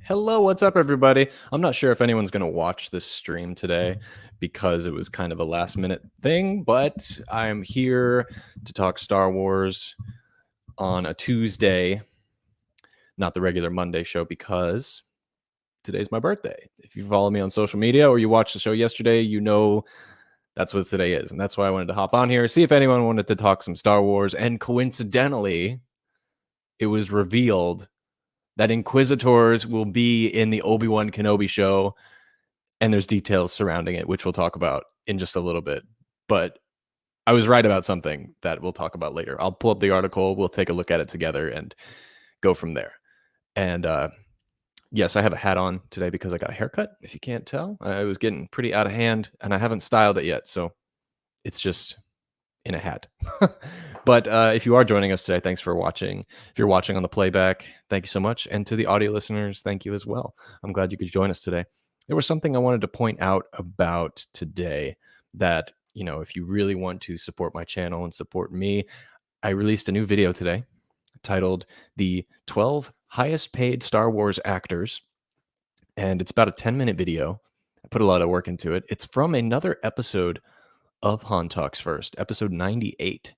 Hello, what's up, everybody? I'm not sure if anyone's going to watch this stream today because it was kind of a last-minute thing, but I'm here to talk Star Wars on a Tuesday, not the regular Monday show, because today's my birthday. If you follow me on social media or you watched the show yesterday, you know that's what today is, and that's why I wanted to hop on here, see if anyone wanted to talk some Star Wars, and coincidentally, it was revealed that Inquisitors will be in the Obi Wan Kenobi show, and there's details surrounding it, which we'll talk about in just a little bit. But I was right about something that we'll talk about later. I'll pull up the article, we'll take a look at it together, and go from there. And yes, I have a hat on today because I got a haircut, if you can't tell. I was getting pretty out of hand, and I haven't styled it yet, so it's just in a hat. But if you are joining us today, thanks for watching. If you're watching on the playback, thank you so much. And to the audio listeners, thank you as well. I'm glad you could join us today. There was something I wanted to point out about today that, you know, if you really want to support my channel and support me, I released a new video today titled The 12 Highest Paid Star Wars Actors. And it's about a 10-minute video. I put a lot of work into it. It's from another episode of Han Talks First, episode 98.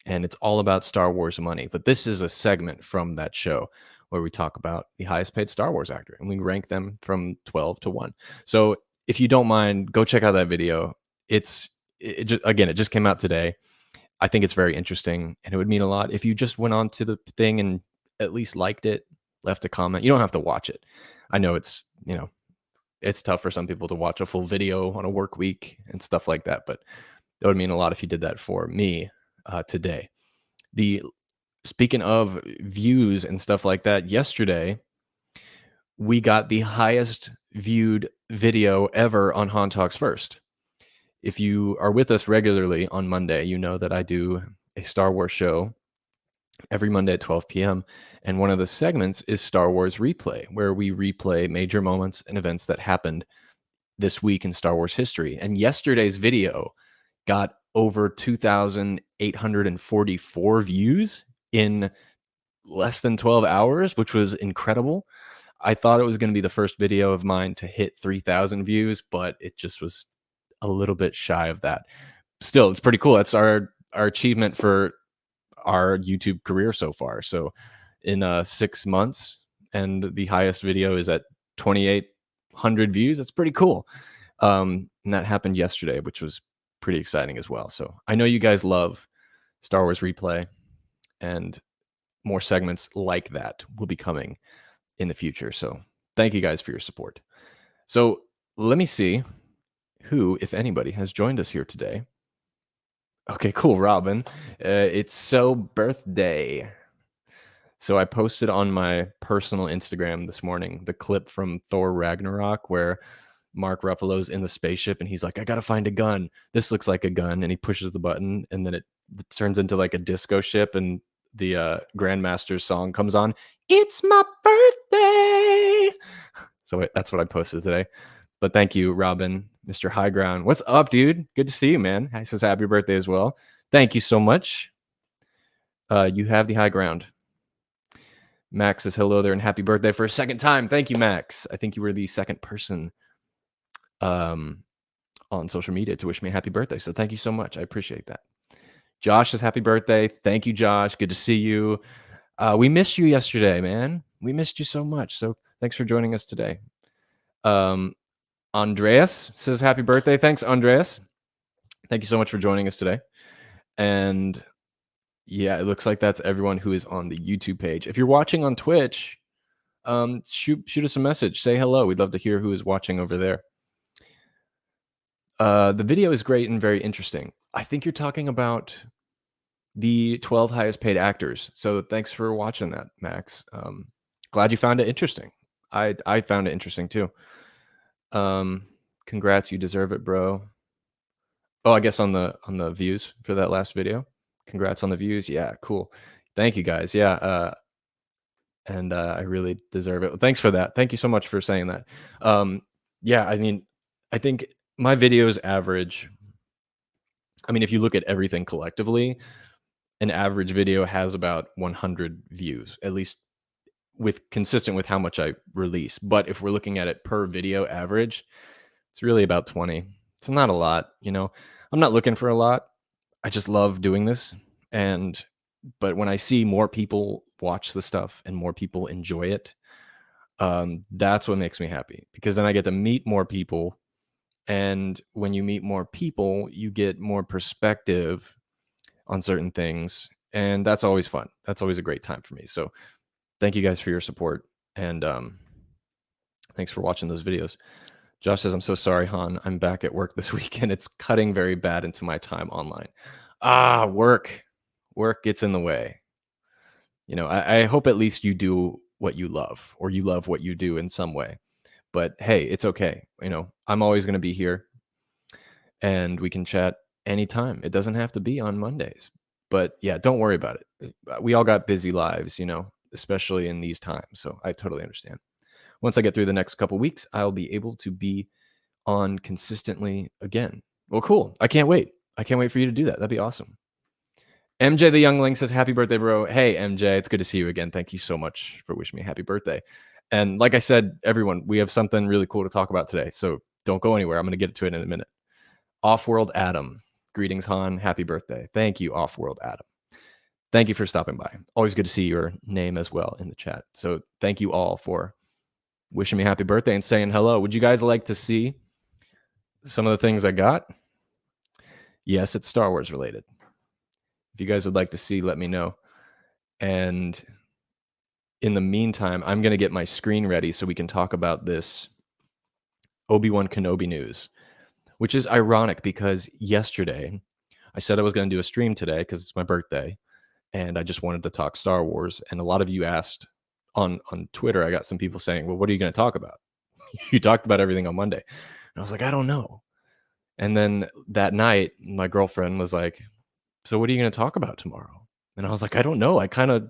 And it's all about Star Wars money. But this is a segment from that show where we talk about the highest paid Star Wars actor, and we rank them from 12 to 1. So if you don't mind, go check out that video. It just came out today. I think it's very interesting, and it would mean a lot if you just went on to the thing and at least liked it, left a comment. You don't have to watch it. I know it's, you know, it's tough for some people to watch a full video on a work week and stuff like that, but that would mean a lot if you did that for me today. Speaking of views and stuff like that, yesterday we got the highest viewed video ever on Han Talks First. If you are with us regularly on Monday, you know that I do a Star Wars show every Monday at 12 p.m. And one of the segments is Star Wars Replay, where we replay major moments and events that happened this week in Star Wars history. And yesterday's video got over 2,844 views in less than 12 hours, which was incredible. I thought it was going to be the first video of mine to hit 3,000 views, but it just was a little bit shy of that. Still, it's pretty cool. That's our achievement for our YouTube career so far. So in 6 months, and the highest video is at 2,800 views. That's pretty cool. And that happened yesterday, which was pretty exciting as well. So I know you guys love Star Wars Replay, and more segments like that will be coming in the future. So thank you guys for your support. So let me see who, if anybody, has joined us here today. Okay, cool, Robin. It's so birthday. So I posted on my personal Instagram this morning the clip from Thor Ragnarok where Mark Ruffalo's in the spaceship and he's like, I gotta find a gun. This looks like a gun. And he pushes the button and then it turns into like a disco ship and the Grandmaster's song comes on. It's my birthday. So that's what I posted today. But thank you, Robin, Mr. High Ground. What's up, dude? Good to see you, man. He says happy birthday as well. Thank you so much. You have the high ground. Max says hello there and happy birthday for a second time. Thank you, Max. I think you were the second person on social media to wish me a happy birthday. So thank you so much. I appreciate that. Josh says happy birthday. Thank you, Josh. Good to see you. We missed you yesterday, man. We missed you so much. So thanks for joining us today. Andreas says happy birthday. Thanks, Andreas. Thank you so much for joining us today. And yeah, it looks like that's everyone who is on the YouTube page. If you're watching on Twitch, shoot us a message. Say hello. We'd love to hear who is watching over there. The video is great and very interesting. I think you're talking about the 12 highest paid actors. So thanks for watching that, Max. Glad you found it interesting. I found it interesting too. Congrats, you deserve it, bro. Oh, I guess on the views for that last video. Congrats on the views. Yeah, cool. Thank you guys. Yeah, and I really deserve it. Thanks for that. Thank you so much for saying that. Yeah, I mean, I think my videos average. I mean, if you look at everything collectively, an average video has about 100 views, at least with consistent with how much I release. But if we're looking at it per video average, it's really about 20. It's not a lot, you know. I'm not looking for a lot. I just love doing this. But when I see more people watch the stuff and more people enjoy it, that's what makes me happy, because then I get to meet more people. And when you meet more people, you get more perspective on certain things. And that's always fun. That's always a great time for me. So thank you guys for your support. And thanks for watching those videos. Josh says, I'm so sorry, Han. I'm back at work this weekend. It's cutting very bad into my time online. Work gets in the way. You know, I hope at least you do what you love, or you love what you do in some way. But hey, it's okay. You know, I'm always going to be here, and we can chat anytime. It doesn't have to be on Mondays. But yeah, don't worry about it. We all got busy lives, you know, especially in these times. So I totally understand. Once I get through the next couple weeks, I'll be able to be on consistently again. Well, cool. I can't wait. I can't wait for you to do that. That'd be awesome. MJ the Youngling says, happy birthday, bro. Hey, MJ, it's good to see you again. Thank you so much for wishing me a happy birthday. And like I said, everyone, we have something really cool to talk about today. So don't go anywhere. I'm going to get to it in a minute. Offworld Adam. Greetings, Han. Happy birthday. Thank you, Offworld Adam. Thank you for stopping by. Always good to see your name as well in the chat. So thank you all for wishing me happy birthday and saying hello. Would you guys like to see some of the things I got? Yes, it's Star Wars related. If you guys would like to see, let me know. And in the meantime, I'm going to get my screen ready so we can talk about this OBI WAN Kenobi news, which is ironic because yesterday I said I was going to do a stream today because it's my birthday, and I just wanted to talk Star Wars. And a lot of you asked on Twitter, I got some people saying, well, what are you going to talk about? You talked about everything on Monday. And I was like, I don't know. And then that night, my girlfriend was like, so what are you going to talk about tomorrow? And I was like, I don't know. I kind of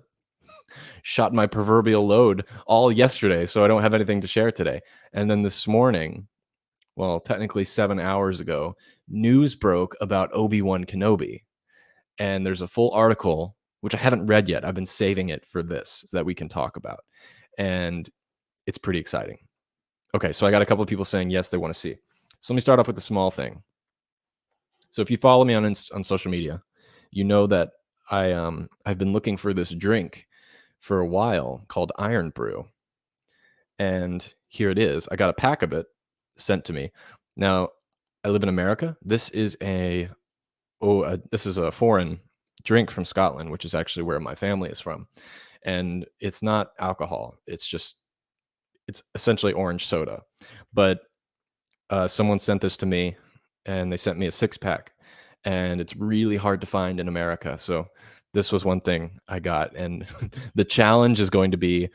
shot my proverbial load all yesterday, so I don't have anything to share today. And then this morning, well, technically 7 hours ago, news broke about OBI WAN Kenobi. And there's a full article, which I haven't read yet. I've been saving it for this so that we can talk about. And it's pretty exciting. Okay, so I got a couple of people saying, yes, they want to see. So let me start off with a small thing. So if you follow me on social media, you know that I've been looking for this drink for a while called Iron Brew. And here it is. I got a pack of it sent to me. Now, I live in America. This is a foreign drink from Scotland, which is actually where my family is from. And it's not alcohol. It's essentially orange soda. But someone sent this to me, and they sent me a 6-pack. And it's really hard to find in America. So this was one thing I got. And the challenge is going to be,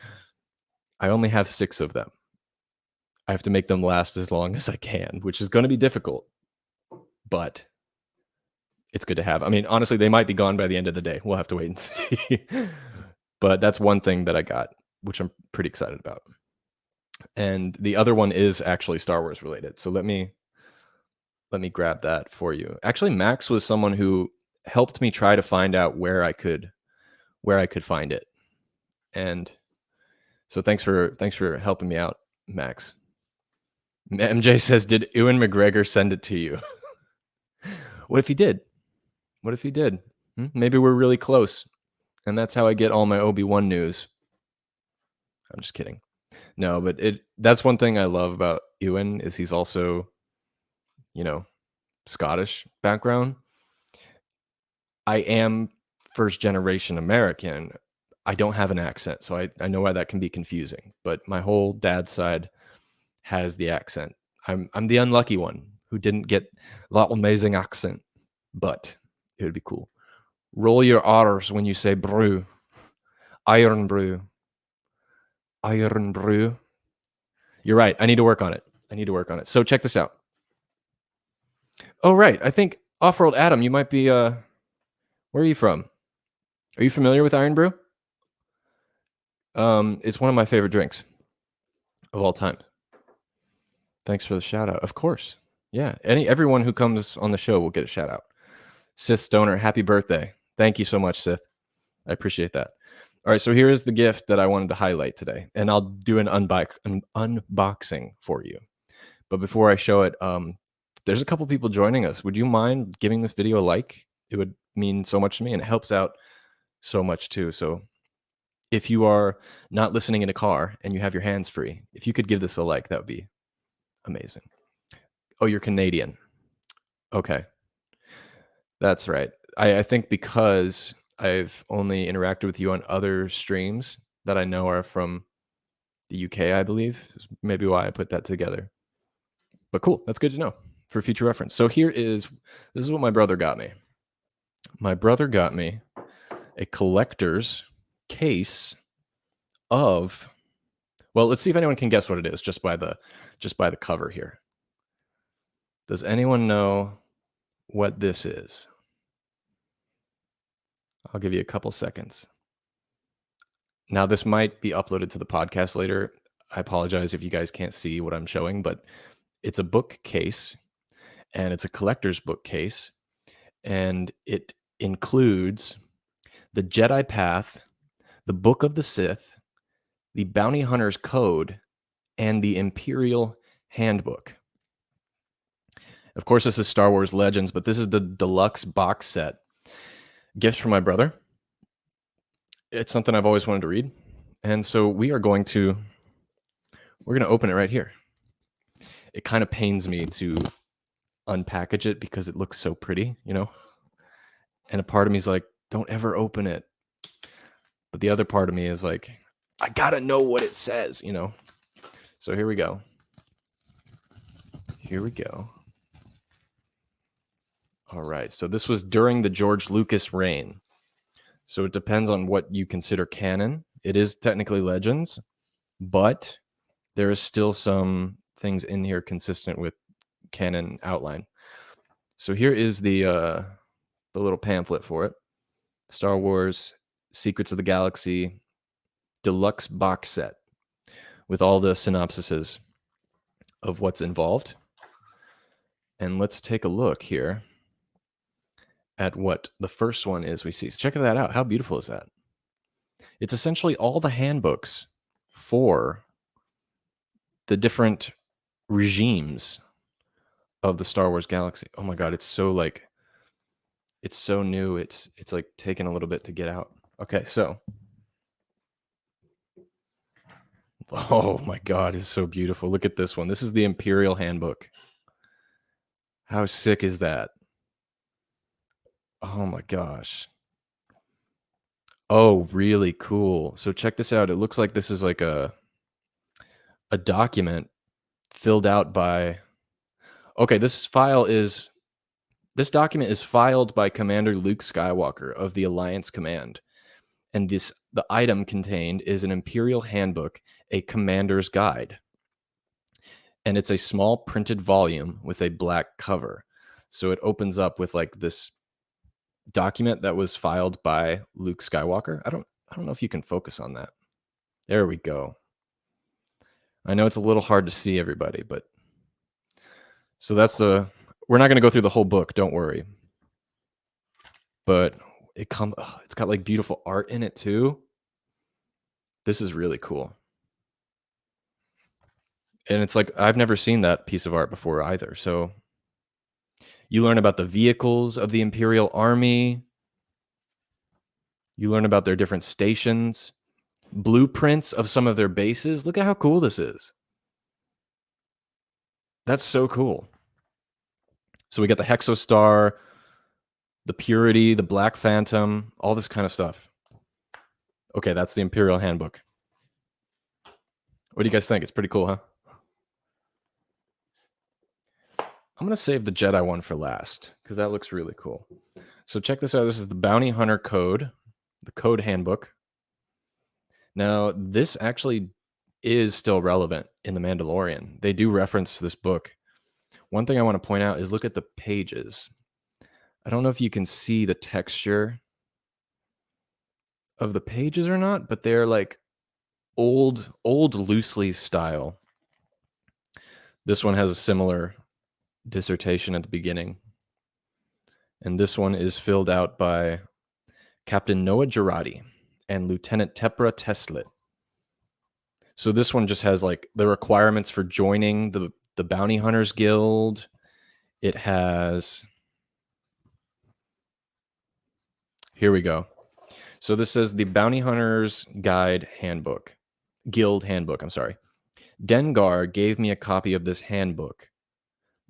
I only have 6 of them. I have to make them last as long as I can, which is going to be difficult, but it's good to have. I mean, honestly, they might be gone by the end of the day. We'll have to wait and see. But that's one thing that I got, which I'm pretty excited about. And the other one is actually Star Wars related. So let me grab that for you. Actually, Max was someone who helped me try to find out where I could find it. And so thanks for helping me out, Max. MJ says, did Ewan McGregor send it to you? What if he did? What if he did? Maybe we're really close. And that's how I get all my Obi-Wan news. I'm just kidding. No, but that's one thing I love about Ewan is he's also, you know, Scottish background. I am first generation American. I don't have an accent, so I know why that can be confusing. But my whole dad's side has the accent. I'm the unlucky one who didn't get that amazing accent, but it would be cool. Roll your R's when you say brew. Iron brew. Iron brew. You're right. I need to work on it. So check this out. Oh, right. I think Off-World Adam, you might be, where are you from? Are you familiar with Iron Brew? It's one of my favorite drinks of all time. Thanks for the shout out. Of course. Yeah. Everyone who comes on the show will get a shout out. Sith Stoner, happy birthday. Thank you so much, Sith. I appreciate that. All right, so here is the gift that I wanted to highlight today, and I'll do an unboxing for you. But before I show it, there's a couple people joining us. Would you mind giving this video a like? It would mean so much to me, and it helps out so much too. So if you are not listening in a car and you have your hands free, if you could give this a like, that would be amazing. Oh, you're Canadian. Okay. That's right. I think because I've only interacted with you on other streams that I know are from the UK, I believe, is maybe why I put that together. But cool, that's good to know for future reference. So this is what my brother got me. My brother got me a collector's case of, well, let's see if anyone can guess what it is just by the cover here. Does anyone know what this is? I'll give you a couple seconds. Now, this might be uploaded to the podcast later. I apologize if you guys can't see what I'm showing, but it's a bookcase, and it's a collector's bookcase, and it includes the Jedi Path, the Book of the Sith, the Bounty Hunter's Code, and the Imperial Handbook. Of course, this is Star Wars Legends, but this is the deluxe box set. Gifts from my brother. It's something I've always wanted to read. And so we're going to open it right here. It kind of pains me to unpackage it because it looks so pretty, you know? And a part of me is like, don't ever open it. But the other part of me is like, I gotta know what it says, you know? So here we go. All right, so this was during the George Lucas reign. So it depends on what you consider canon. It is technically Legends, but there is still some things in here consistent with canon outline. So here is the little pamphlet for it. Star Wars Secrets of the Galaxy deluxe box set with all the synopsises of what's involved. And let's take a look here at what the first one is we see. So check that out. How beautiful is that? It's essentially all the handbooks for the different regimes of the Star Wars galaxy. Oh my God, it's so new. It's like taking a little bit to get out. Okay, so. Oh my God, it's so beautiful. Look at this one. This is the Imperial Handbook. How sick is that? Oh my gosh. Oh, really cool. So check this out. It looks like this is like a document filled out by, okay, this document is filed by Commander Luke Skywalker of the Alliance Command. And the item contained is an Imperial Handbook, a commander's guide. And it's a small printed volume with a black cover. So it opens up with like this document that was filed by Luke Skywalker. I don't know if you can focus on that. There we go. I know it's a little hard to see everybody, but so we're not going to go through the whole book, don't worry. But it's got like beautiful art in it too. This is really cool. And it's like, I've never seen that piece of art before either. So you learn about the vehicles of the Imperial Army. You learn about their different stations, blueprints of some of their bases. Look at how cool this is. That's so cool. So we got the Hexostar, the Purity, the Black Phantom, all this kind of stuff. Okay, that's the Imperial Handbook. What do you guys think? It's pretty cool, huh? I'm going to save the Jedi one for last because that looks really cool. So check this out. This is the Bounty Hunter Code, the Code Handbook. Now, this actually is still relevant in The Mandalorian. They do reference this book. One thing I want to point out is look at the pages. I don't know if you can see the texture of the pages or not, but they're like old loose leaf style. This one has a similar dissertation at the beginning. And this one is filled out by Captain Noah Girardi and Lieutenant Tepra Teslit. So this one just has like the requirements for joining the Bounty Hunters Guild. It has, here we go. So this says the Bounty Hunters Guild Handbook. I'm sorry. Dengar gave me a copy of this handbook.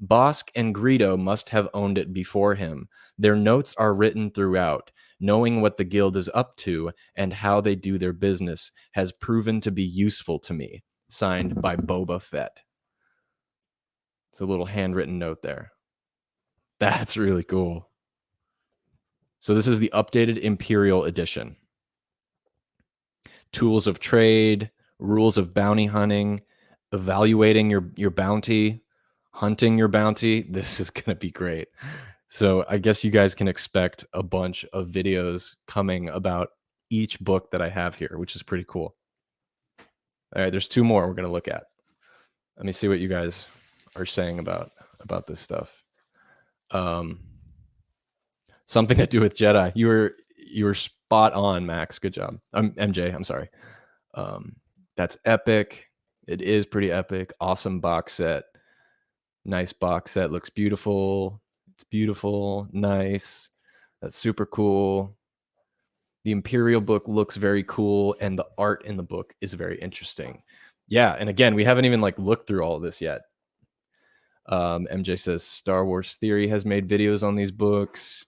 Bosk and Greedo must have owned it before him. Their notes are written throughout. Knowing what the guild is up to and how they do their business has proven to be useful to me. Signed by Boba Fett. It's a little handwritten note there. That's really cool. So this is the updated Imperial edition. Tools of trade, rules of bounty hunting, evaluating your bounty, hunting your bounty. This is going to be great. So I guess you guys can expect a bunch of videos coming about each book that I have here, which is pretty cool. All right, there's two more we're going to look at. Let me see what you guys are saying about this stuff. Something to do with Jedi. You were spot on, Max. Good job. MJ, I'm sorry. That's epic. It is pretty epic. Awesome box set. Nice box set. Looks beautiful. It's beautiful. Nice. That's super cool. The Imperial book looks very cool, and the art in the book is very interesting. Yeah, and again, we haven't even like looked through all of this yet. MJ says Star Wars Theory has made videos on these books.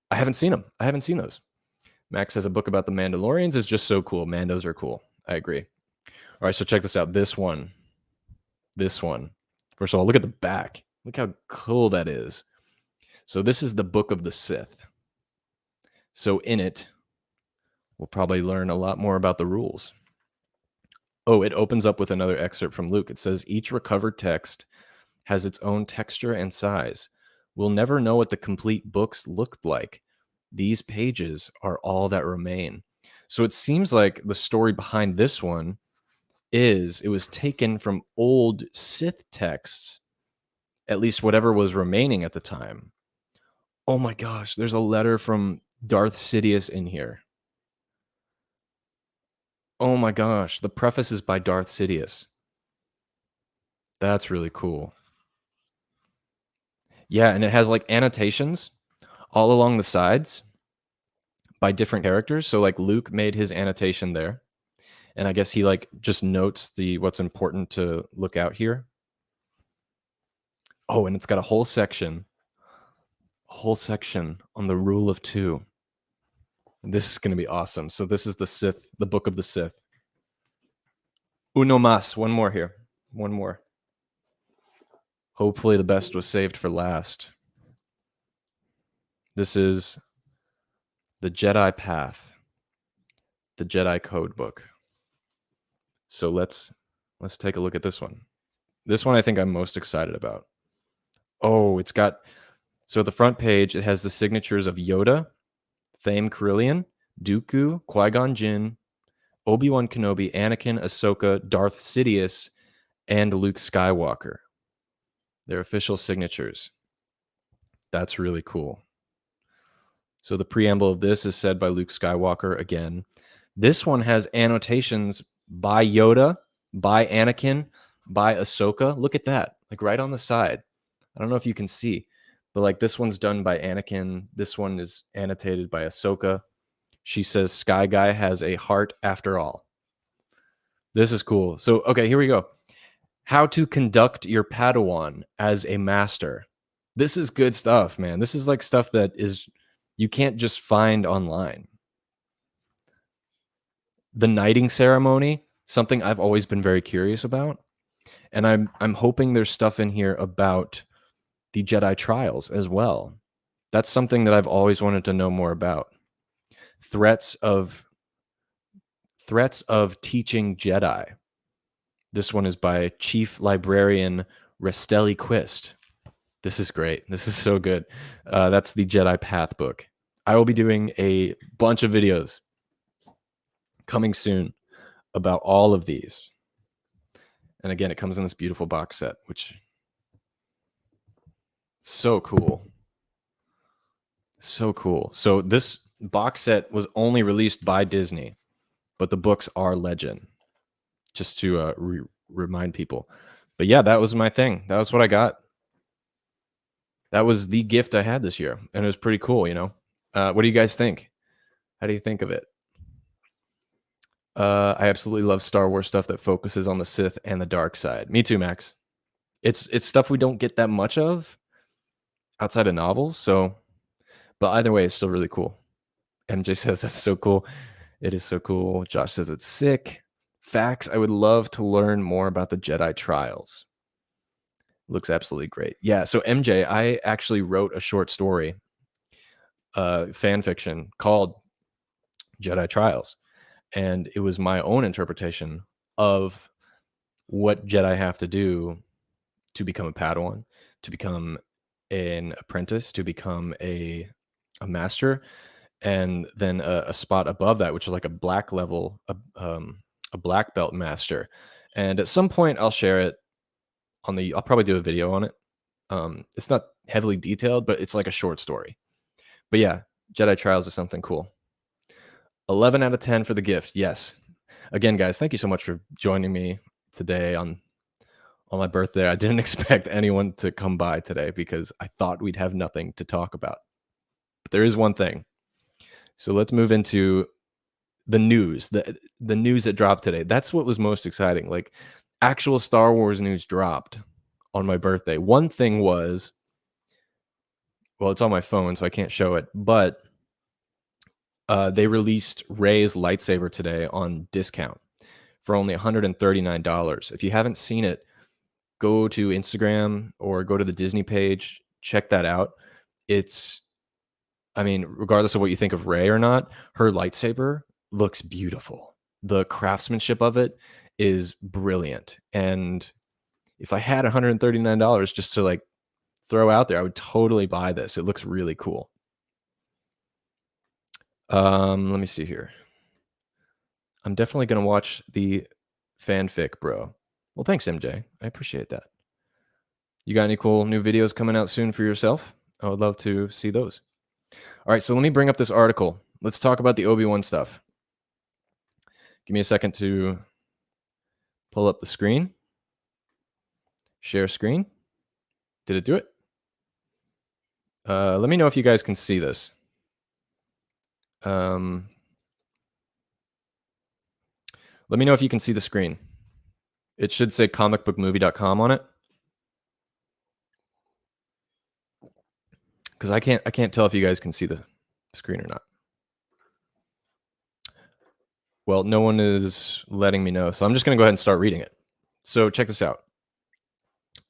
I haven't seen them. I haven't seen those. Max says a book about the Mandalorians is just so cool. Mandos are cool. I agree. All right, so check this out. This one. First of all, look at the back. Look how cool that is. So this is the Book of the Sith. So in it, we'll probably learn a lot more about the rules. Oh, it opens up with another excerpt from Luke. It says, each recovered text has its own texture and size. We'll never know what the complete books looked like. These pages are all that remain. So it seems like the story behind this one is it was taken from old Sith texts, at least whatever was remaining at the time. Oh my gosh, there's a letter from Darth Sidious in here. Oh my gosh, the preface is by Darth Sidious. That's really cool. Yeah, and it has like annotations all along the sides by different characters. So like Luke made his annotation there. And I guess he like just notes what's important to look out here. Oh, and it's got a whole section on the rule of two. This is going to be awesome. So this is the Sith, the Book of the Sith. Uno más. One more here. One more. Hopefully the best was saved for last. This is the Jedi Path, the Jedi Code Book. So let's take a look at this one. This one I think I'm most excited about. Oh, it's got, so at the front page, it has the signatures of Yoda, Thame Carillion, Dooku, Qui-Gon Jinn, Obi Wan Kenobi, Anakin, Ahsoka, Darth Sidious, and Luke Skywalker. Their official signatures. That's really cool. So the preamble of this is said by Luke Skywalker again. This one has annotations by Yoda, by Anakin, by Ahsoka. Look at that, like right on the side. I don't know if you can see, but like this one's done by Anakin. This one is annotated by Ahsoka. She says, Sky Guy has a heart after all. This is cool. So, okay, here we go. How to conduct your Padawan as a master. This is good stuff, man. This is like stuff that is you can't just find online. The knighting ceremony, something I've always been very curious about. And I'm hoping there's stuff in here about the Jedi trials as well. That's something that I've always wanted to know more about. Threats of teaching Jedi. This one is by Chief Librarian Restelli Quist. This is great. This is so good. That's the Jedi Path book. I will be doing a bunch of videos coming soon about all of these. And again, it comes in this beautiful box set, which so cool. So cool. So this box set was only released by Disney, but the books are legend, just to remind people. But yeah, that was my thing. That was what I got. That was the gift I had this year, and it was pretty cool, you know. What do you guys think? How do you think of it? I absolutely love Star Wars stuff that focuses on the Sith and the dark side. Me too, Max. It's stuff we don't get that much of outside of novels, so but either way, it's still really cool. MJ says that's so cool. It is so cool. Josh says it's sick. Facts. I would love to learn more about the Jedi trials. Looks absolutely great. Yeah, so MJ, I actually wrote a short story, fan fiction called Jedi Trials. And it was my own interpretation of what Jedi have to do to become a Padawan, to become an apprentice, to become a master, and then a spot above that, which is like a black level, a black belt master. And at some point, I'll share it on the. I'll probably do a video on it. It's not heavily detailed, but it's like a short story. But yeah, Jedi Trials is something cool. 11 out of 10 for the gift. Yes. Again, guys, thank you so much for joining me today on my birthday. I didn't expect anyone to come by today because I thought we'd have nothing to talk about. But there is one thing. So let's move into the news, the news that dropped today. That's what was most exciting. Like actual Star Wars news dropped on my birthday. One thing was, well, it's on my phone, so I can't show it, but they released Rey's lightsaber today on discount for only $139. If you haven't seen it, go to Instagram or go to the Disney page, check that out. It's, I mean, regardless of what you think of Rey or not, her lightsaber looks beautiful. The craftsmanship of it is brilliant. And if I had $139 just to like throw out there, I would totally buy this. It looks really cool. Let me see here. I'm definitely going to watch the fanfic, bro. Well, thanks, MJ. I appreciate that. You got any cool new videos coming out soon for yourself? I would love to see those. All right, so let me bring up this article. Let's talk about the Obi-Wan stuff. Give me a second to pull up the screen. Share screen. Did it do it? Let me know if you guys can see this. Let me know if you can see the screen. It should say comicbookmovie.com on it. Because I can't tell if you guys can see the screen or not. Well, no one is letting me know, so I'm just going to go ahead and start reading it. So check this out.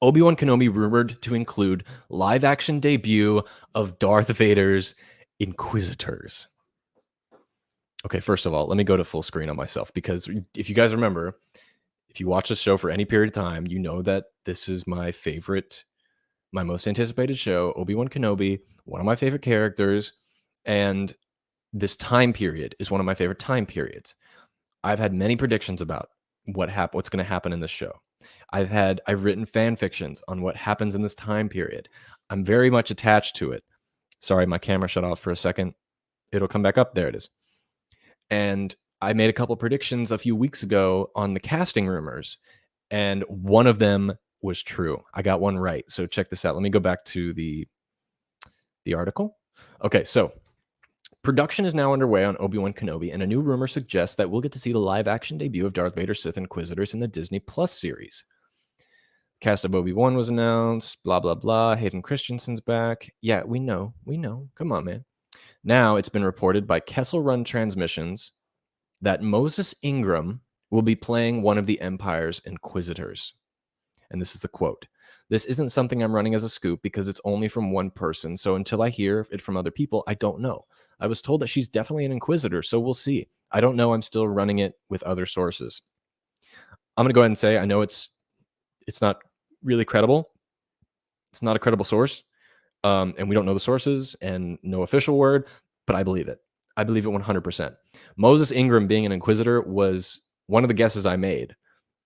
Obi-Wan Kenobi rumored to include live-action debut of Darth Vader's Inquisitors. Okay, first of all, let me go to full screen on myself, because if you guys remember, if you watch this show for any period of time, you know that this is my favorite, my most anticipated show, Obi-Wan Kenobi, one of my favorite characters, and this time period is one of my favorite time periods. I've had many predictions about what's going to happen in this show. I've written fan fictions on what happens in this time period. I'm very much attached to it. Sorry, my camera shut off for a second. It'll come back up. There it is. And I made a couple predictions a few weeks ago on the casting rumors, and one of them was true. I got one right. So check this out. Let me go back to the article. Okay, so production is now underway on Obi-Wan Kenobi, and a new rumor suggests that we'll get to see the live-action debut of Darth Vader's Sith Inquisitors in the Disney Plus series. Cast of Obi-Wan was announced, blah, blah, blah. Hayden Christensen's back. Yeah, we know. Come on, man. Now it's been reported by Kessel Run Transmissions that Moses Ingram will be playing one of the Empire's Inquisitors. And this is the quote. "This isn't something I'm running as a scoop because it's only from one person. So until I hear it from other people, I don't know. I was told that she's definitely an Inquisitor, so we'll see. I don't know. I'm still running it with other sources." I'm going to go ahead and say I know it's not really credible. It's not a credible source. And we don't know the sources and no official word, but I believe it. I believe it 100%. Moses Ingram being an Inquisitor was one of the guesses I made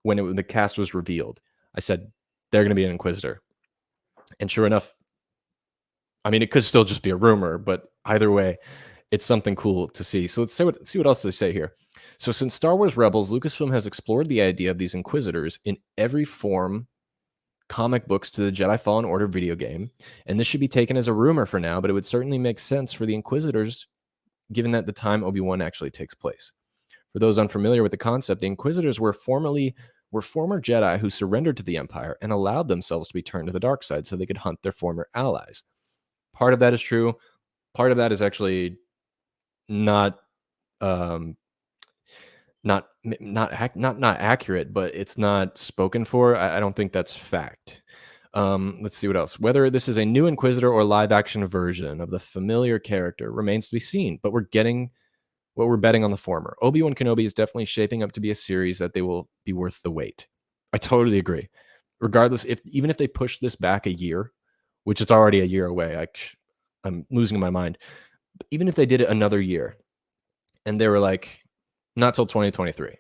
when the cast was revealed. I said, they're going to be an Inquisitor. And sure enough, I mean, it could still just be a rumor, but either way, it's something cool to see. So let's see what else they say here. So since Star Wars Rebels, Lucasfilm has explored the idea of these Inquisitors in every form, comic books to the Jedi Fallen Order video game, and this should be taken as a rumor for now, but it would certainly make sense for the Inquisitors given that the time Obi-Wan actually takes place. For those unfamiliar with the concept, the Inquisitors were former Jedi who surrendered to the Empire and allowed themselves to be turned to the dark side so they could hunt their former allies. Part of that is true. Part of that is actually not accurate, but it's not spoken for. I don't think that's fact. Let's see what else. Whether this is a new Inquisitor or live action version of the familiar character remains to be seen, but we're betting on the former. Obi-Wan Kenobi is definitely shaping up to be a series that they will be worth the wait. I totally agree. Regardless, even if they push this back a year, which is already a year away, I'm losing my mind. But even if they did it another year and they were like, not till 2023,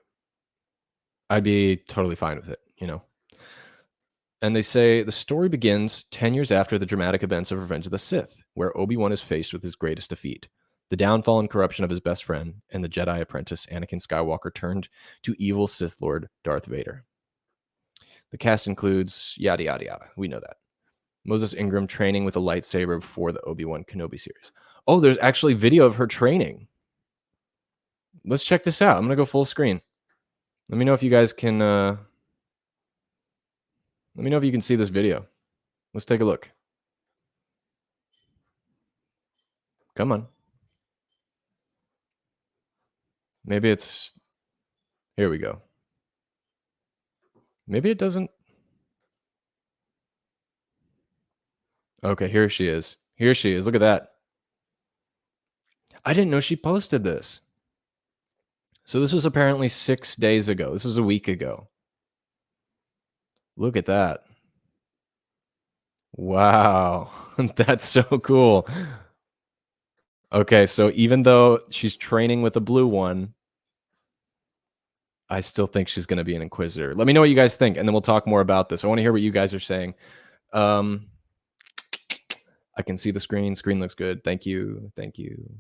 I'd be totally fine with it, you know? And they say the story begins 10 years after the dramatic events of Revenge of the Sith, where Obi-Wan is faced with his greatest defeat, the downfall and corruption of his best friend and the Jedi apprentice Anakin Skywalker turned to evil Sith Lord Darth Vader. The cast includes yada, yada, yada. We know that. Moses Ingram training with a lightsaber before the Obi-Wan Kenobi series. Oh, there's actually video of her training. Let's check this out. I'm going to go full screen. Let me know if you guys can... let me know if you can see this video. Let's take a look. Come on. Maybe it's... Here we go. Maybe it doesn't... Okay, here she is. Here she is. Look at that. I didn't know she posted this. So this was apparently 6 days ago. This was a week ago. Look at that. Wow. That's so cool. Okay, so even though she's training with the blue one, I still think she's going to be an Inquisitor. Let me know what you guys think, and then we'll talk more about this. I want to hear what you guys are saying. I can see the screen. Screen looks good. Thank you. Thank you.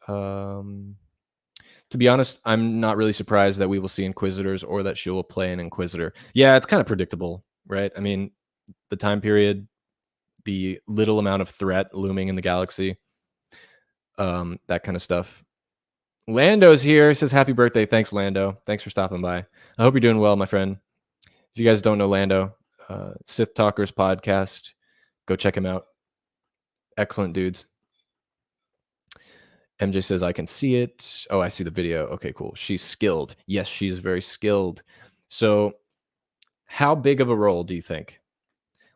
To be honest, I'm not really surprised that we will see Inquisitors or that she will play an Inquisitor. Yeah, it's kind of predictable, right? I mean, the time period, the little amount of threat looming in the galaxy, that kind of stuff. Lando's here. Says happy birthday. Thanks, Lando. Thanks for stopping by. I hope you're doing well, my friend. If you guys don't know Lando, Sith Talkers podcast, go check him out. Excellent dudes. MJ says, I can see it. Oh, I see the video. Okay, cool. She's skilled. Yes, she's very skilled. So how big of a role do you think?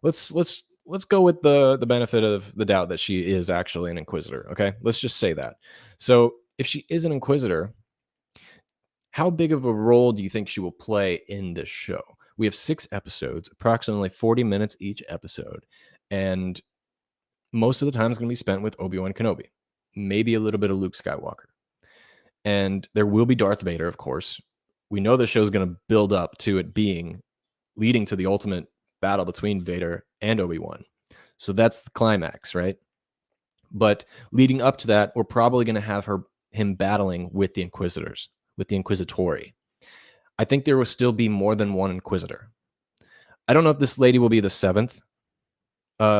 Let's go with the benefit of the doubt that she is actually an Inquisitor, okay? Let's just say that. So if she is an Inquisitor, how big of a role do you think she will play in this show? We have 6 episodes, approximately 40 minutes each episode, and most of the time is going to be spent with Obi-Wan Kenobi, maybe a little bit of Luke Skywalker. And there will be Darth Vader, of course. We know the show is going to build up to it leading to the ultimate battle between Vader and Obi-Wan. So that's the climax, right? But leading up to that, we're probably going to have him battling with the Inquisitors, with the Inquisitori. I think there will still be more than one Inquisitor. I don't know if this lady will be the 7th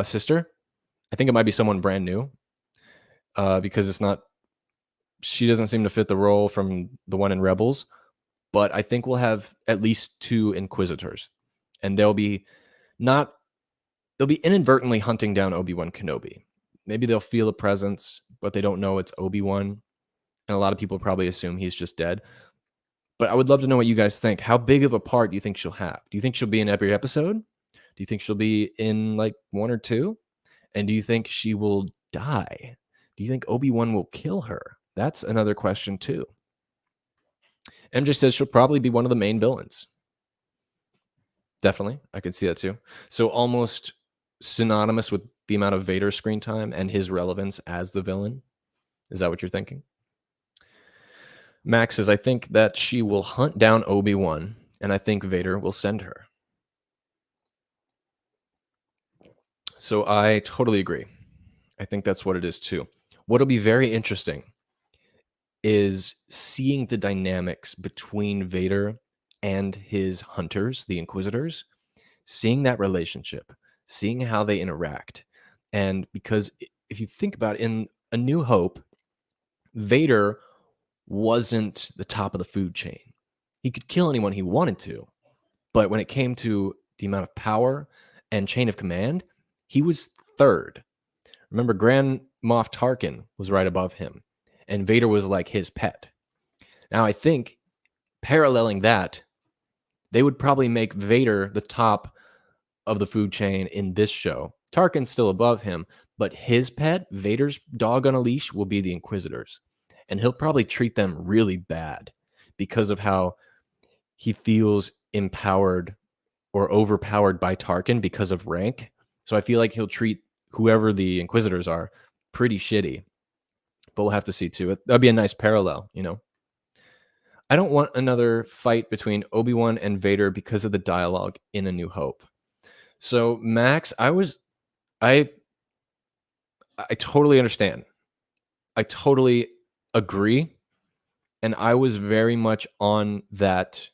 sister. I think it might be someone brand new because she doesn't seem to fit the role from the one in Rebels. But I think we'll have at least 2 Inquisitors, and they'll be inadvertently hunting down Obi-Wan Kenobi. Maybe they'll feel a presence, but they don't know it's Obi-Wan. And a lot of people probably assume he's just dead. But I would love to know what you guys think. How big of a part do you think she'll have? Do you think she'll be in every episode? Do you think she'll be in like 1 or 2? And do you think she will die? Do you think Obi-Wan will kill her? That's another question too. MJ says she'll probably be one of the main villains. Definitely. I could see that too. So almost synonymous with the amount of Vader screen time and his relevance as the villain. Is that what you're thinking? Max says, I think that she will hunt down Obi-Wan, and I think Vader will send her. So I totally agree. I think that's what it is too. What'll be very interesting is seeing the dynamics between Vader and his hunters, the Inquisitors, seeing that relationship, seeing how they interact. And because if you think about it, in A New Hope, Vader wasn't the top of the food chain. He could kill anyone he wanted to. But when it came to the amount of power and chain of command, he was third. Remember, Grand Moff Tarkin was right above him, and Vader was like his pet. Now, I think paralleling that, they would probably make Vader the top of the food chain in this show. Tarkin's still above him, but his pet, Vader's dog on a leash, will be the Inquisitors. And he'll probably treat them really bad because of how he feels empowered or overpowered by Tarkin because of rank. So I feel like he'll treat whoever the Inquisitors are pretty shitty. But we'll have to see too. That'd be a nice parallel, you know. I don't want another fight between Obi-Wan and Vader because of the dialogue in A New Hope. So Max, I totally understand. I totally agree. And I was very much on that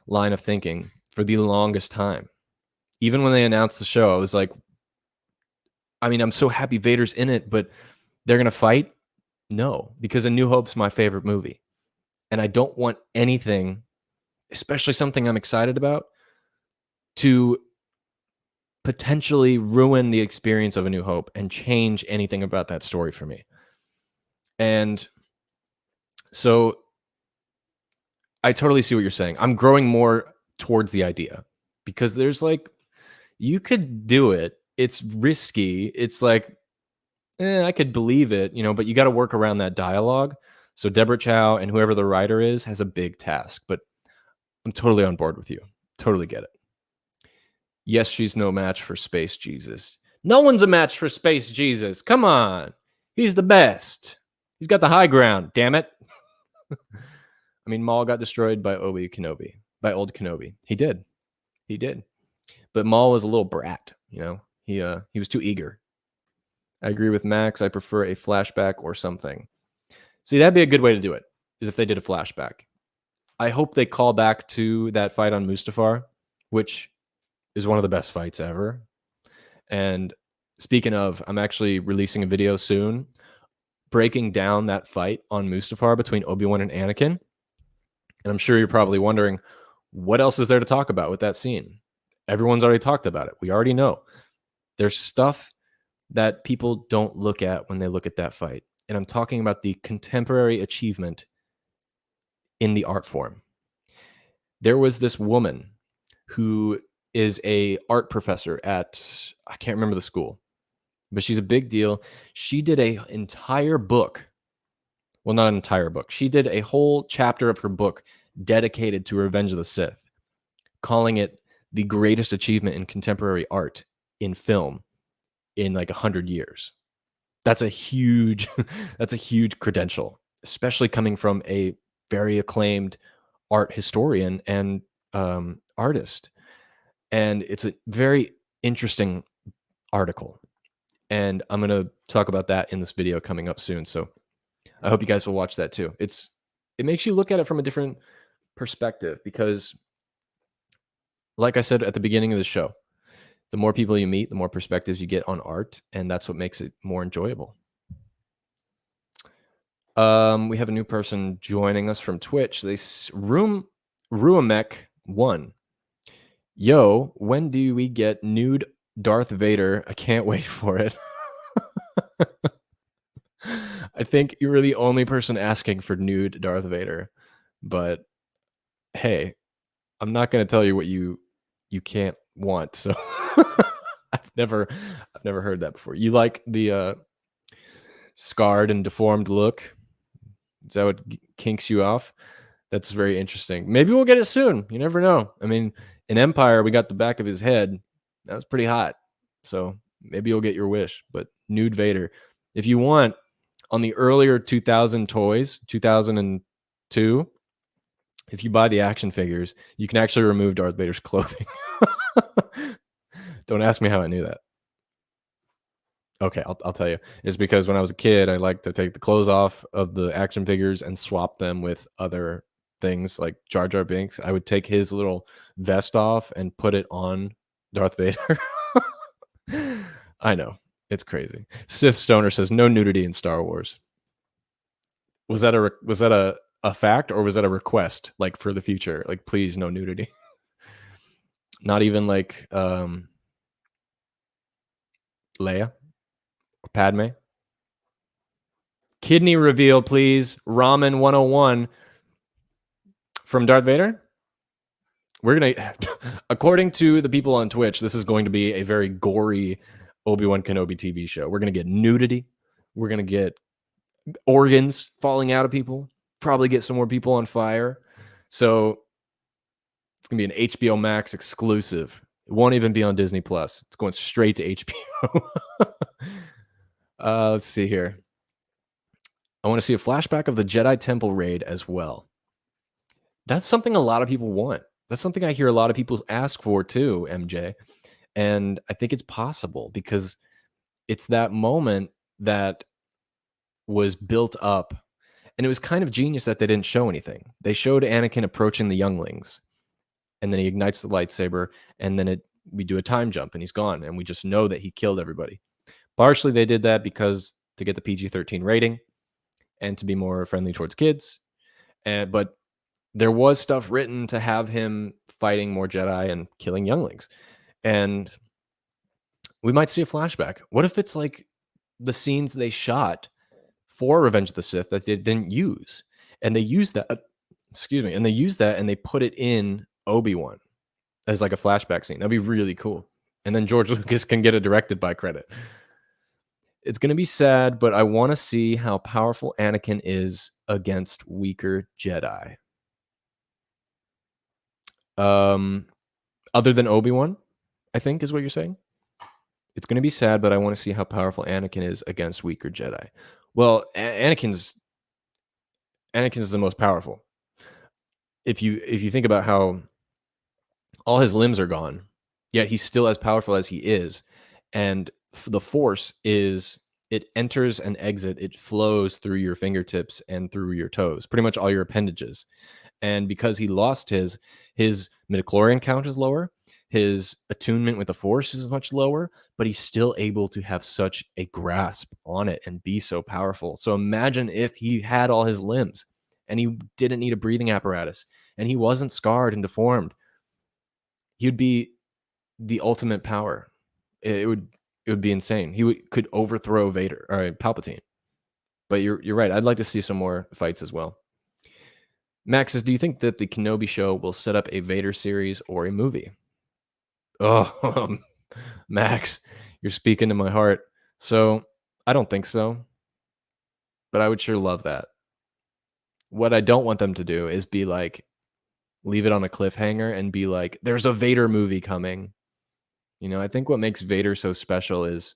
line of thinking for the longest time. Even when they announced the show, I was like, I mean, I'm so happy Vader's in it, but they're going to fight? No, because A New Hope's my favorite movie. And I don't want anything, especially something I'm excited about, to potentially ruin the experience of A New Hope and change anything about that story for me. And so I totally see what you're saying. I'm growing more towards the idea because there's like, you could do it. It's risky. It's like, I could believe it, you know, but you got to work around that dialogue. So Deborah Chow and whoever the writer is has a big task, but I'm totally on board with you. Totally get it. Yes, she's no match for Space Jesus. No one's a match for Space Jesus. Come on. He's the best. He's got the high ground, damn it. I mean, Maul got destroyed by old Kenobi. He did. But Maul was a little brat, you know. He was too eager. I agree with Max. I prefer a flashback or something. See, that'd be a good way to do it, is if they did a flashback. I hope they call back to that fight on Mustafar, which is one of the best fights ever. And speaking of, I'm actually releasing a video soon breaking down that fight on Mustafar between Obi-Wan and Anakin. And I'm sure you're probably wondering, what else is there to talk about with that scene? Everyone's already talked about it. We already know. There's stuff that people don't look at when they look at that fight. And I'm talking about the contemporary achievement in the art form. There was this woman who is a art professor at, I can't remember the school, but she's a big deal. She did an entire book. Well, not an entire book. She did a whole chapter of her book dedicated to Revenge of the Sith, calling it the greatest achievement in contemporary art in film in like 100 years. That's a huge, that's a huge credential, especially coming from a very acclaimed art historian and artist. And it's a very interesting article. And I'm going to talk about that in this video coming up soon. So I hope you guys will watch that too. It makes you look at it from a different perspective because, like I said at the beginning of the show, the more people you meet, the more perspectives you get on art, and that's what makes it more enjoyable. We have a new person joining us from Twitch. Ruamek1. Yo, when do we get nude Darth Vader? I can't wait for it. I think you're the only person asking for nude Darth Vader, but hey, I'm not going to tell you what you can't want. So I've never heard that before. You like the scarred and deformed look? Is that what kinks you off? That's very interesting. Maybe we'll get it soon. You never know. I mean, in Empire, we got the back of his head. That was pretty hot. So maybe you'll get your wish. But nude Vader, if you want, on the earlier 2000 toys, 2002, if you buy the action figures, you can actually remove Darth Vader's clothing. Don't ask me how I knew that. Okay, I'll tell you. It's because when I was a kid, I liked to take the clothes off of the action figures and swap them with other things like Jar Jar Binks. I would take his little vest off and put it on Darth Vader. I know. It's crazy. Sith Stoner says no nudity in Star Wars. Was that a fact, or was that a request, like, for the future? Like, please, no nudity. Not even like Leia or Padme. Kidney reveal, please. Ramen 101 from Darth Vader. We're gonna, according to the people on Twitch, this is going to be a very gory Obi Wan Kenobi TV show. We're gonna get nudity. We're gonna get organs falling out of people. Probably get some more people on fire. So it's gonna be an HBO Max exclusive. It won't even be on Disney Plus. It's going straight to HBO. Let's see here. I want to see a flashback of the Jedi Temple raid as well. That's something a lot of people want. That's something I hear a lot of people ask for too, MJ. And I think it's possible because it's that moment that was built up. And it was kind of genius that they didn't show anything. They showed Anakin approaching the younglings. And then he ignites the lightsaber. And then we do a time jump and he's gone. And we just know that he killed everybody. Partially, they did that because to get the PG-13 rating and to be more friendly towards kids. But there was stuff written to have him fighting more Jedi and killing younglings. And we might see a flashback. What if it's like the scenes they shot for Revenge of the Sith that they didn't use? And they used that, and they used that and they put it in Obi-Wan as like a flashback scene. That'd be really cool. And then George Lucas can get a directed by credit. It's going to be sad, but I want to see how powerful Anakin is against weaker Jedi. Other than Obi-Wan, I think is what you're saying. It's going to be sad, but I want to see how powerful Anakin is against weaker Jedi. Well, Anakin's the most powerful. If you think about how all his limbs are gone, yet he's still as powerful as he is. And the Force it enters and exits, it flows through your fingertips and through your toes, pretty much all your appendages. And because he lost his midichlorian count is lower, his attunement with the Force is much lower, but he's still able to have such a grasp on it and be so powerful. So imagine if he had all his limbs and he didn't need a breathing apparatus and he wasn't scarred and deformed. He'd be the ultimate power. It would be insane. He could overthrow Vader or Palpatine. But you're right. I'd like to see some more fights as well. Max says, do you think that the Kenobi show will set up a Vader series or a movie? Oh, Max, you're speaking to my heart. So I don't think so. But I would sure love that. What I don't want them to do is be like, leave it on a cliffhanger and be like, there's a Vader movie coming. You know, I think what makes Vader so special is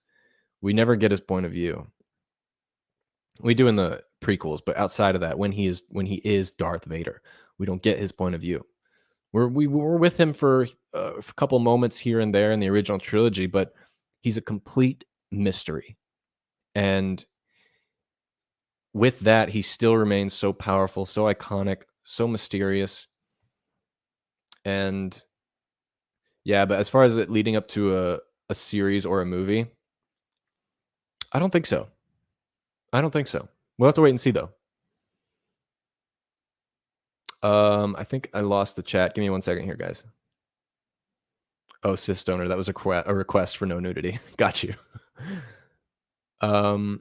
we never get his point of view. We do in the prequels, but outside of that, when he is Darth Vader, we don't get his point of view. We're with him for a couple moments here and there in the original trilogy, but he's a complete mystery. And with that, he still remains so powerful, so iconic, so mysterious. And yeah, but as far as it leading up to a series or a movie, I don't think so. We'll have to wait and see, though. I think I lost the chat. Give me 1 second here, guys. Oh, Sith Stoner, that was a request for no nudity. Got you. Ramen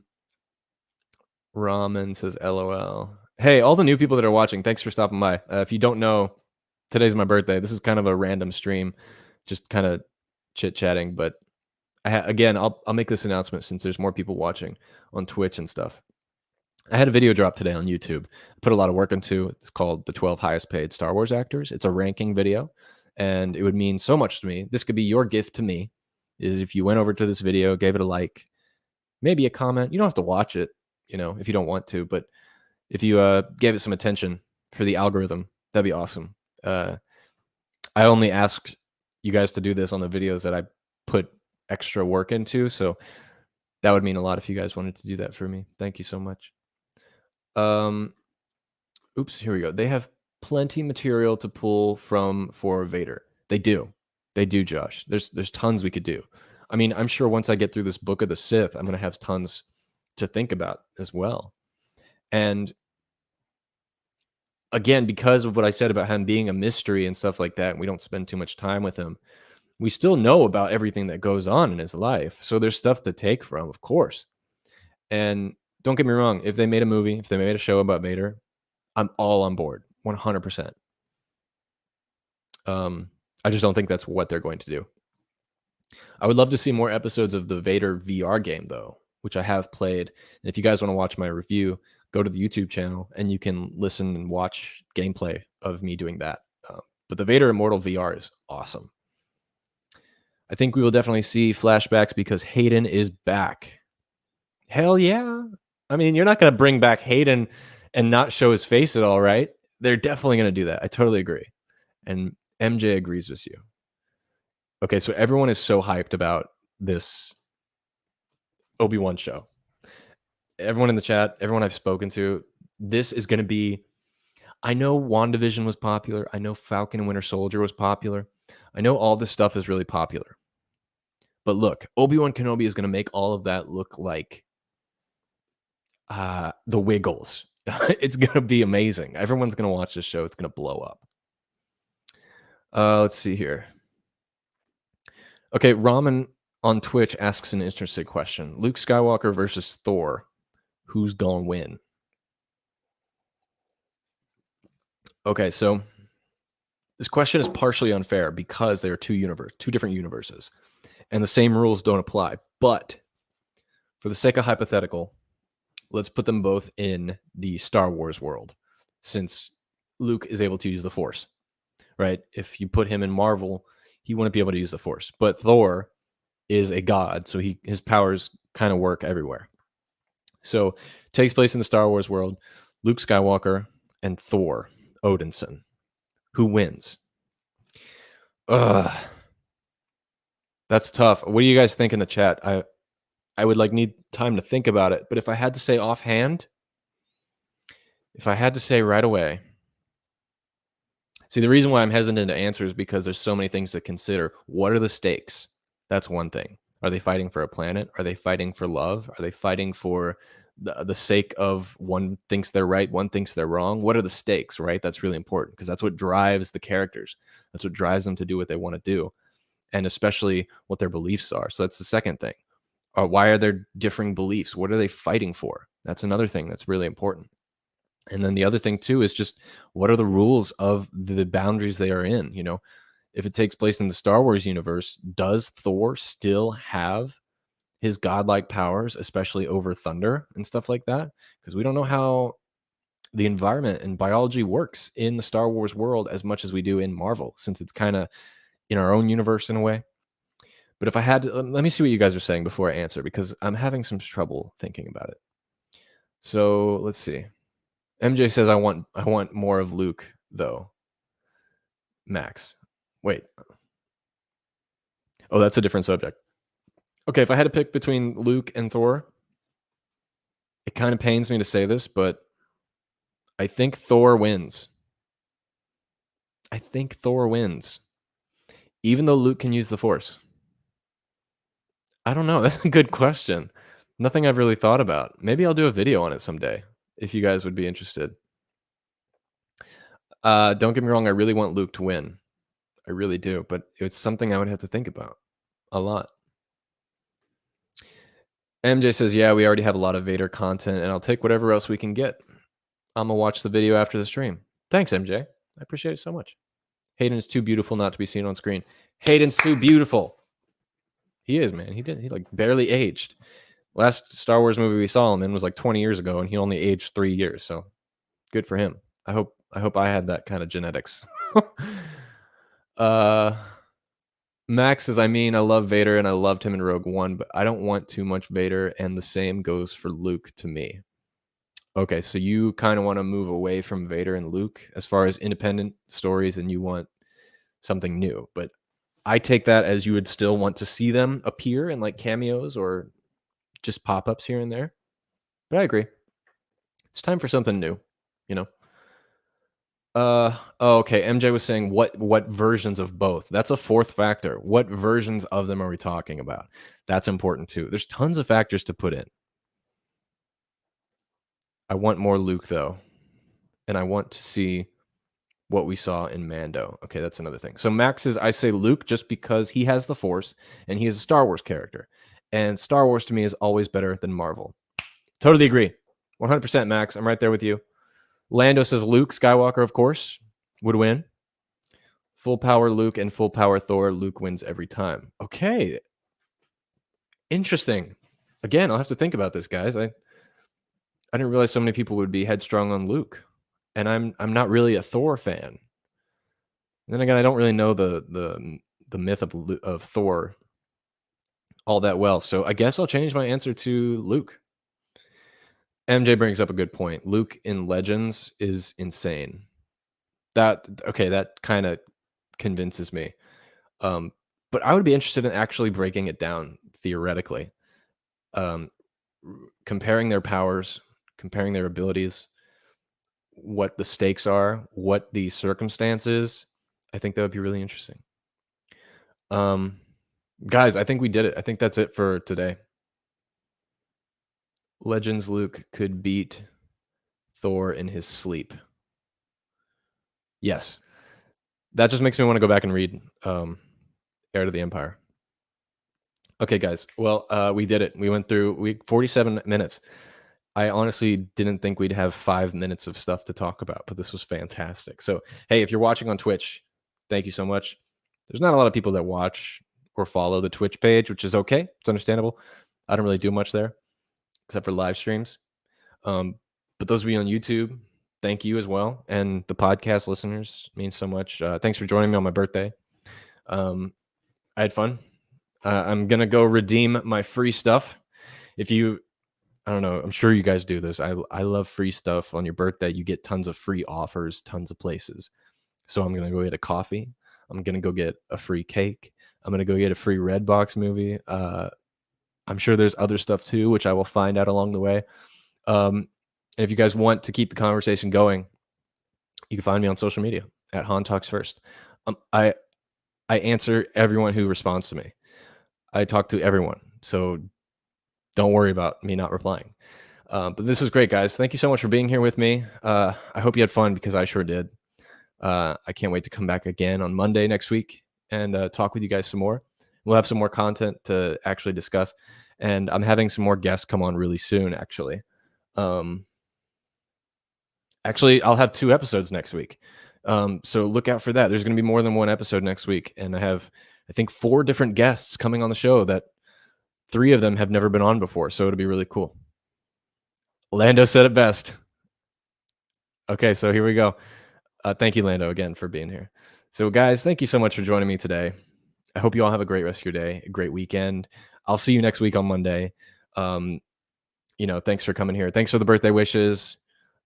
says LOL. Hey, all the new people that are watching, thanks for stopping by. If you don't know, today's my birthday. This is kind of a random stream. Just kind of chit-chatting, but again, I'll make this announcement since there's more people watching on Twitch and stuff. I had a video drop today on YouTube. I put a lot of work into. It's called The 12 Highest Paid Star Wars Actors. It's a ranking video, and it would mean so much to me. This could be your gift to me, is if you went over to this video, gave it a like, maybe a comment. You don't have to watch it, if you don't want to, but if you gave it some attention for the algorithm, that'd be awesome. I only asked you guys to do this on the videos that I put extra work into, so that would mean a lot if you guys wanted to do that for me. Thank you so much. Oops, here we go. They have plenty material to pull from for Vader. They do, Josh. There's tons we could do. I mean, I'm sure once I get through this book of the Sith, I'm gonna have tons to think about as well. And again, because of what I said about him being a mystery and stuff like that, and we don't spend too much time with him, we still know about everything that goes on in his life. So there's stuff to take from, of course. And don't get me wrong, if they made a movie, if they made a show about Vader, I'm all on board, 100%. I just don't think that's what they're going to do. I would love to see more episodes of the Vader VR game, though, which I have played. And if you guys want to watch my review, go to the YouTube channel and you can listen and watch gameplay of me doing that. But the Vader Immortal VR is awesome. I think we will definitely see flashbacks because Hayden is back. Hell yeah. I mean, you're not going to bring back Hayden and not show his face at all, right? They're definitely going to do that. I totally agree. And MJ agrees with you. Okay, so everyone is so hyped about this Obi-Wan show. Everyone in the chat, everyone I've spoken to, this is going to be... I know WandaVision was popular. I know Falcon and Winter Soldier was popular. I know all this stuff is really popular. But look, Obi-Wan Kenobi is going to make all of that look like the Wiggles. It's going to be amazing. Everyone's going to watch this show. It's going to blow up. Let's see here. Okay, Ramen on Twitch asks an interesting question. Luke Skywalker versus Thor. Who's going to win? Okay, so this question is partially unfair because they are two different universes, and the same rules don't apply. But for the sake of hypothetical, let's put them both in the Star Wars world, since Luke is able to use the Force, right? If you put him in Marvel, he wouldn't be able to use the Force. But Thor is a god, so his powers kind of work everywhere. So it takes place in the Star Wars world. Luke Skywalker and Thor Odinson. Who wins? That's tough. What do you guys think in the chat? I would need time to think about it. But if I had to say offhand, if I had to say right away, see, the reason why I'm hesitant to answer is because there's so many things to consider. What are the stakes? That's one thing. Are they fighting for a planet? Are they fighting for love? Are they fighting for the sake of one thinks they're right, one thinks they're wrong? What are the stakes, right? That's really important because that's what drives the characters. That's what drives them to do what they want to do, and especially what their beliefs are. So that's the second thing. Why are there differing beliefs? What are they fighting for? That's another thing that's really important. And then the other thing too is just what are the rules of the boundaries they are in? If it takes place in the Star Wars universe, does Thor still have his godlike powers, especially over thunder and stuff like that? Because we don't know how the environment and biology works in the Star Wars world as much as we do in Marvel, since it's kind of in our own universe in a way. But if I had to, let me see what you guys are saying before I answer, because I'm having some trouble thinking about it. So let's see. MJ says, I want more of Luke, though. Max. Wait. Oh, that's a different subject. Okay, if I had to pick between Luke and Thor, it kind of pains me to say this, but I think Thor wins. I think Thor wins. Even though Luke can use the Force. I don't know. That's a good question. Nothing I've really thought about. Maybe I'll do a video on it someday, if you guys would be interested. Don't get me wrong, I really want Luke to win. I really do, but it's something I would have to think about a lot. MJ says, yeah, we already have a lot of Vader content, and I'll take whatever else we can get. I'm going to watch the video after the stream. Thanks, MJ. I appreciate it so much. Hayden is too beautiful not to be seen on screen. Hayden's too beautiful. He is, man. He like barely aged. Last Star Wars movie we saw him in was like 20 years ago, and he only aged 3 years. So good for him. I hope I had that kind of genetics. Max says, I mean, I love Vader and I loved him in Rogue One, but I don't want too much Vader, and the same goes for Luke to me. Okay, so you kind of want to move away from Vader and Luke as far as independent stories, and you want something new. But I take that as you would still want to see them appear in like cameos or just pop-ups here and there. But I agree. It's time for something new, you know? Okay. MJ was saying what versions of both. That's a fourth factor. What versions of them are we talking about? That's important too. There's tons of factors to put in. I want more Luke though, and I want to see what we saw in Mando. Okay, that's another thing. So Max says, I say Luke just because he has the Force and he is a Star Wars character, and Star Wars to me is always better than Marvel. Totally agree. 100% Max. I'm right there with you. Lando says Luke Skywalker, of course, would win. Full power Luke and full power Thor. Luke wins every time. Okay. Interesting. Again, I'll have to think about this, guys. I didn't realize so many people would be headstrong on Luke, and I'm not really a Thor fan. And then again, I don't really know the myth of Thor all that well, so I guess I'll change my answer to Luke. MJ brings up a good point. Luke in Legends is insane. That kind of convinces me. But I would be interested in actually breaking it down theoretically. Comparing their powers, comparing their abilities, what the stakes are, what the circumstances. I think that would be really interesting. Guys, I think we did it. I think that's it for today. Legends Luke could beat Thor in his sleep. Yes. That just makes me want to go back and read Heir to the Empire. Okay, guys. Well, we did it. We went through 47 minutes. I honestly didn't think we'd have 5 minutes of stuff to talk about, but this was fantastic. So, hey, if you're watching on Twitch, thank you so much. There's not a lot of people that watch or follow the Twitch page, which is okay. It's understandable. I don't really do much there, except for live streams. But those of you on YouTube, thank you as well. And the podcast listeners means so much. Thanks for joining me on my birthday. I had fun. I'm going to go redeem my free stuff. I don't know, I'm sure you guys do this. I love free stuff. On your birthday, you get tons of free offers, tons of places. So I'm going to go get a coffee. I'm going to go get a free cake. I'm going to go get a free Redbox movie. I'm sure there's other stuff too, which I will find out along the way. And if you guys want to keep the conversation going, you can find me on social media at Han Talks First. I answer everyone who responds to me. I talk to everyone, so don't worry about me not replying. But this was great, guys. Thank you so much for being here with me. I hope you had fun, because I sure did. I can't wait to come back again on Monday next week and talk with you guys some more. We'll have some more content to actually discuss, and I'm having some more guests come on really soon, actually. Actually, I'll have 2 episodes next week. So look out for that. There's going to be more than 1 episode next week, and I have, I think, 4 different guests coming on the show that 3 of them have never been on before, so it'll be really cool. Lando said it best. Okay, so here we go. Thank you, Lando, again, for being here. So, guys, thank you so much for joining me today. I hope you all have a great rest of your day, a great weekend. I'll see you next week on Monday. Thanks for coming here. Thanks for the birthday wishes.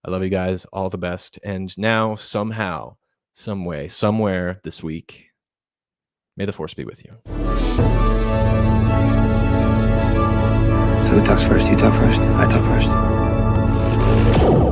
I love you guys. All the best. And now, somehow, some way, somewhere this week, may the Force be with you. So who talks first? You talk first? I talk first.